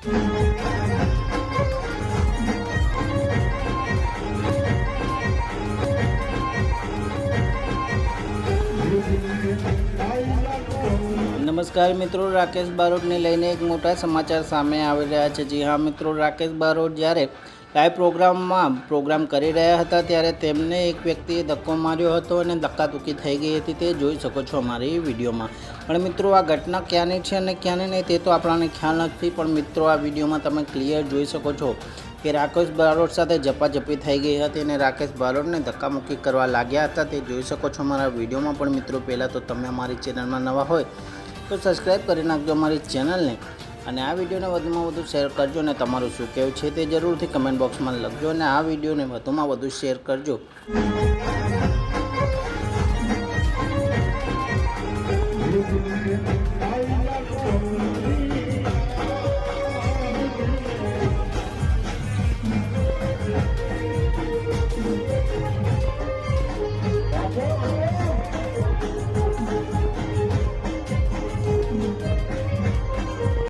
नमस्कार मित्रों, राकेश बारोटने लईने एक मोटा समाचार सामे આવી રહ્યા છે। જી હા મિત્રો, રાકેશ બારોટ જ્યારે લાઈવ પ્રોગ્રામ કરી રહ્યા હતા ત્યારે તેમને એક વ્યક્તિએ ધક્કો માર્યો હતો અને ધક્કાધુક્કી થઈ ગઈ હતી। તે જોઈ શકો છો અમારી વિડીયોમાં। પણ મિત્રો, આ ઘટના ક્યાંની છે અને ક્યાંની નહીં તે તો આપણને ખ્યાલ નથી, પણ મિત્રો આ વિડીયોમાં તમે ક્લિયર જોઈ શકો છો કે રાકેશ બારોટ સાથે ઝપાઝપી થઈ ગઈ હતી અને રાકેશ બારોટને ધક્કામુક્કી કરવા લાગ્યા હતા। તે જોઈ શકો છો અમારા વિડીયોમાં। પણ મિત્રો, પહેલાં તો તમે અમારી ચેનલમાં નવા હોય તો સબસ્ક્રાઈબ કરી નાખજો અમારી ચેનલને અને આ વિડીયોને વધુમાં વધુ શેર કરજો અને તમારું શું કહેવું છે તે જરૂરથી કમેન્ટ બોક્સમાં લખજો અને આ વિડીયોને વધુમાં વધુ શેર કરજો।